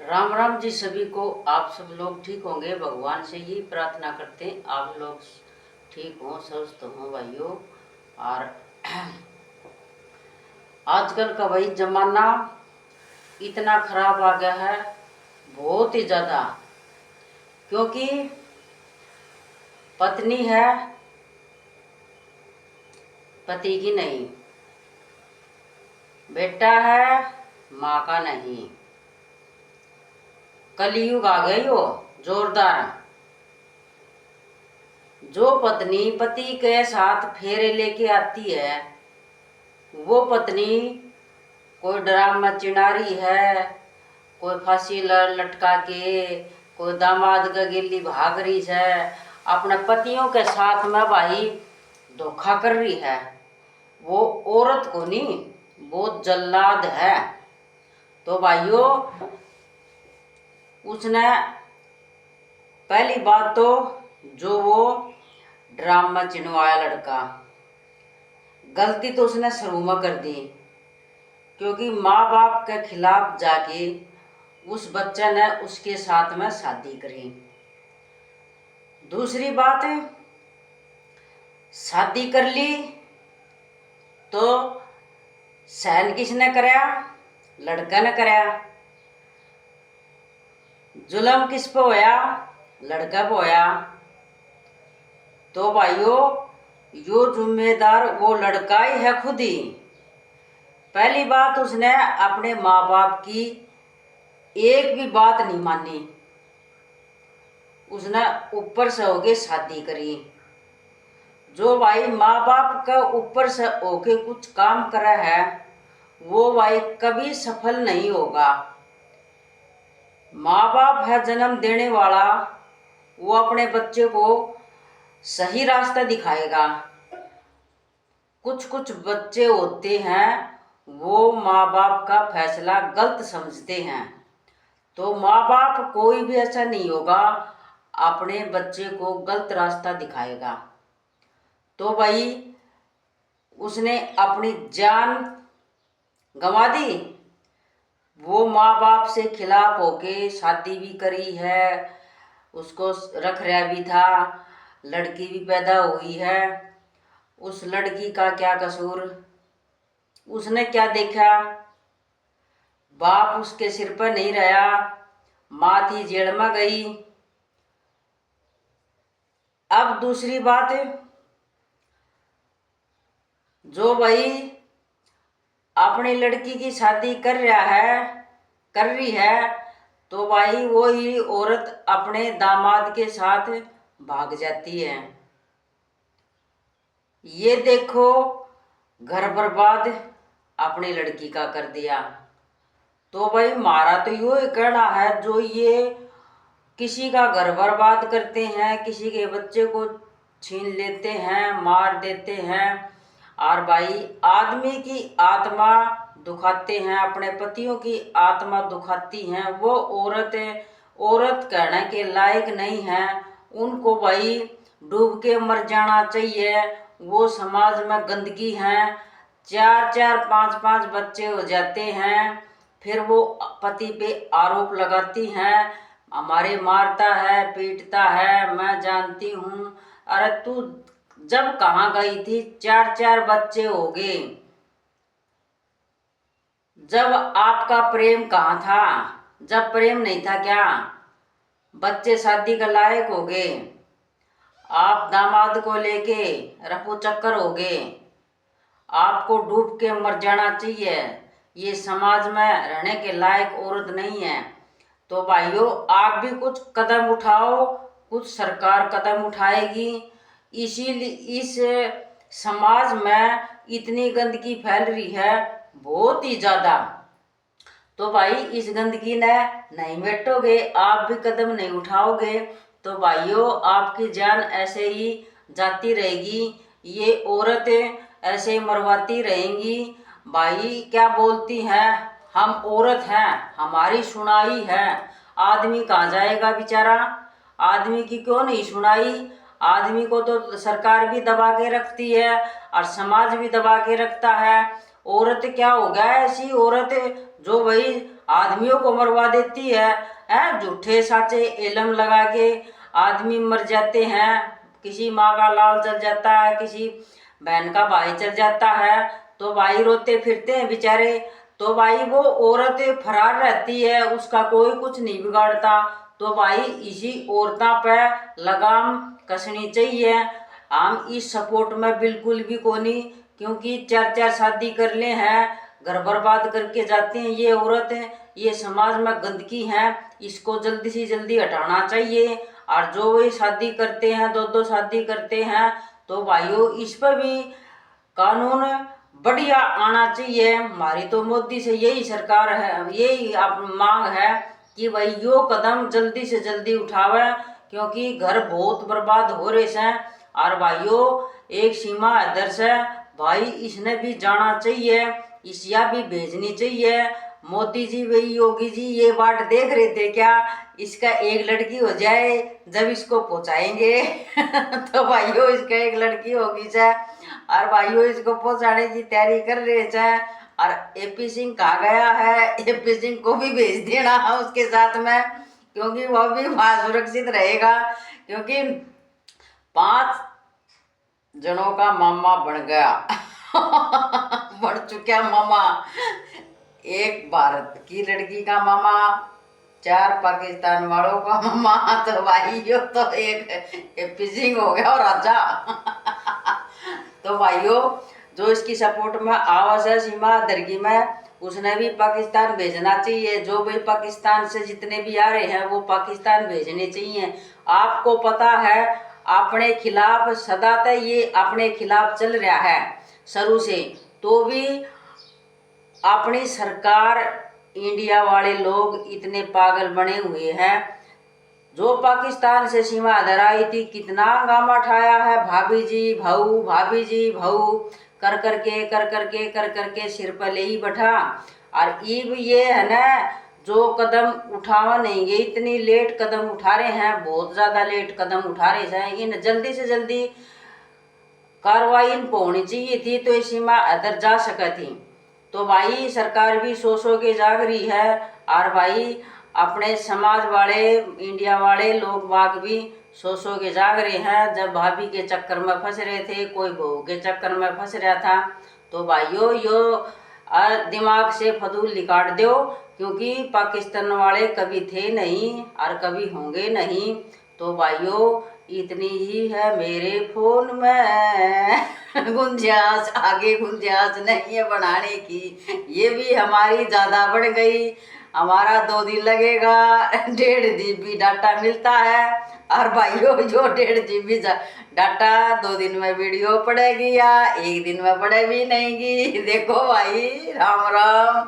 राम राम जी सभी को। आप सब लोग ठीक होंगे, भगवान से ही प्रार्थना करते हैं आप लोग ठीक हों, स्वस्थ हों भाइयों। और आजकल का भाई जमाना इतना खराब आ गया है, बहुत ही ज़्यादा। क्योंकि पत्नी है पति की नहीं, बेटा है माँ का नहीं। कलयुग आ गई हो जोरदार। जो पत्नी पति के साथ फेरे लेके आती है, वो पत्नी कोई ड्रामा चिनारी है, कोई फांसी लटका के, कोई दामाद का गिल्ली भाग रही है, अपने पतियों के साथ में भाई धोखा कर रही है। वो औरत को नहीं, वो जल्लाद है। तो भाइयों, उसने पहली बात तो जो वो ड्रामा चिनवाया लड़का, गलती तो उसने शुरू में कर दी, क्योंकि माँ बाप के खिलाफ जाके उस बच्चे ने उसके साथ में शादी करी। दूसरी बात, शादी कर ली तो सहन किसने कराया? लड़का ने कराया। जुल्म किस पे होया? लड़का पे होया। तो भाइयों, यो जिम्मेदार वो लड़का ही है खुद ही। पहली बात, उसने अपने माँ बाप की एक भी बात नहीं मानी, उसने ऊपर से होके शादी करी। जो भाई माँ बाप का ऊपर से होके कुछ काम करा है, वो भाई कभी सफल नहीं होगा। माँ बाप है जन्म देने वाला, वो अपने बच्चे को सही रास्ता दिखाएगा। कुछ कुछ बच्चे होते हैं, वो माँ बाप का फैसला गलत समझते हैं। तो माँ बाप कोई भी ऐसा नहीं होगा अपने बच्चे को गलत रास्ता दिखाएगा। तो भाई उसने अपनी जान गंवा दी। वो माँ बाप से खिलाफ होके शादी भी करी है, उसको रख रहा भी था, लड़की भी पैदा हुई है। उस लड़की का क्या कसूर? उसने क्या देखा? बाप उसके सिर पर नहीं रहा, माँ थी जेल में गई। अब दूसरी बात, जो भाई अपनी लड़की की शादी कर रही है, तो भाई वो ही औरत अपने दामाद के साथ भाग जाती है। ये देखो, घर बर्बाद अपनी लड़की का कर दिया। तो भाई हमारा तो यो ही कहना है, जो ये किसी का घर बर्बाद करते हैं, किसी के बच्चे को छीन लेते हैं, मार देते हैं, और भाई आदमी की आत्मा दुखाते हैं, अपने पतियों की आत्मा दुखाती हैं, वो औरत कहने के लायक नहीं है। उनको भाई डूब के मर जाना चाहिए। वो समाज में गंदगी है। 4-4 5-5 बच्चे हो जाते हैं, फिर वो पति पे आरोप लगाती हैं, हमारे मारता है पीटता है, मैं जानती हूँ। अरे तू जब कहाँ गई थी? 4-4 बच्चे हो गए। जब आपका प्रेम कहाँ था? जब प्रेम नहीं था क्या? बच्चे शादी के लायक हो गए, आप दामाद को लेके रफू चक्कर हो गए। आपको डूब के मर जाना चाहिए। ये समाज में रहने के लायक औरत नहीं है। तो भाइयों, आप भी कुछ कदम उठाओ, कुछ सरकार कदम उठाएगी। इसीलिए इस समाज में इतनी गंदगी फैल रही है, बहुत ही ज़्यादा। तो भाई इस गंदगी ने नहीं मिटोगे, आप भी कदम नहीं उठाओगे, तो भाइयों आपकी जान ऐसे ही जाती रहेगी। ये औरतें ऐसे मरवाती रहेंगी। भाई क्या बोलती हैं, हम औरत हैं, हमारी सुनाई है। आदमी कहाँ जाएगा बेचारा? आदमी की क्यों नहीं सुनाई? आदमी को तो सरकार भी दबा के रखती है और समाज भी दबा के रखता है। औरत क्या हो गया? ऐसी औरत जो भाई आदमियों को मरवा देती है, झूठे साचे इल्म लगा के आदमी मर जाते हैं। किसी माँ का लाल चल जाता है, किसी बहन का भाई चल जाता है, तो भाई रोते फिरते हैं बेचारे। तो भाई वो औरत फरार रहती है, उसका कोई कुछ नहीं बिगाड़ता। तो भाई इसी औरतों पे लगाम कसनी चाहिए। हम इस सपोर्ट में बिल्कुल भी कोनी, क्योंकि 4-4 शादी कर ले हैं, घर बर्बाद करके जाते हैं ये औरतें। ये समाज में गंदगी है, इसको जल्दी से जल्दी हटाना चाहिए। और जो वही शादी करते हैं, 2-2 शादी करते हैं, तो भाइयों इस पर भी कानून बढ़िया आना चाहिए। हमारी तो मोदी से यही सरकार है, यही मांग है कि भाई यो कदम जल्दी से जल्दी उठावे, क्योंकि घर बहुत बर्बाद हो रहे हैं। और भाइयों एक सीमा इधर से भाई इसने भी जाना चाहिए, इसिया भी भेजनी चाहिए। मोदी जी वही योगी जी ये बात देख रहे थे क्या, इसका एक लड़की हो जाए जब इसको पहुंचाएंगे तो भाइयों इसका एक लड़की होगी चाहे, और भाइयों इसको पहुंचाने की तैयारी कर रहे चाहे। और एपी सिंह कहा गया है, एपी सिंह को भी भेज देना उसके साथ में, क्योंकि वह भी वहां सुरक्षित रहेगा। क्योंकि 5 जनों का मामा बन गया बढ़ चुका मामा, एक भारत की लड़की का मामा, 4 पाकिस्तान वालों का मामा। तो भाइयों तो एक फिशिंग हो गया और राजा तो भाइयों जो इसकी सपोर्ट में आवाज है सीमा दरगी में, उसने भी पाकिस्तान भेजना चाहिए। जो भी पाकिस्तान से जितने भी आ रहे हैं वो पाकिस्तान भेजने चाहिए। आपको पता है अपने खिलाफ सदा तक ये अपने खिलाफ चल रहा है शुरू से, तो भी अपनी सरकार इंडिया वाले लोग इतने पागल बने हुए हैं। जो पाकिस्तान से सीमा इधर आई थी कितना हंगामा उठाया है, भाभी जी भाऊ, भाभी जी भाऊ कर करके सिर पर ले ही बैठा। और अब ये है ना जो कदम उठावा नहीं गए, इतनी लेट कदम उठा रहे हैं, बहुत ज़्यादा लेट कदम उठा रहे हैं। इन जल्दी से जल्दी कार्रवाई इन पर होनी चाहिए थी, तो ये सीमा इधर जा सका थी। तो भाई सरकार भी सो के जाग रही है। और भाई अपने समाज वाले इंडिया वाले लोग बाग भी सो के जाग रहे हैं। जब भाभी के चक्कर में फंस रहे थे, कोई बहू के चक्कर में फंस रहा था, तो भाइयों यो दिमाग से फजूल निकाल दो, क्योंकि पाकिस्तान वाले कभी थे नहीं और कभी होंगे नहीं। तो भाइयों इतनी ही है मेरे फोन में गुंजाइश, आगे गुंजाइश नहीं है बढ़ाने की। ये भी हमारी ज़्यादा बढ़ गई, हमारा 2 दिन लगेगा, 1.5 GB डाटा मिलता है। और भाइयों जो 1.5 GB डाटा 2 दिन में वीडियो पड़ेगी या 1 दिन में पड़े भी नहीं। देखो भाई राम राम।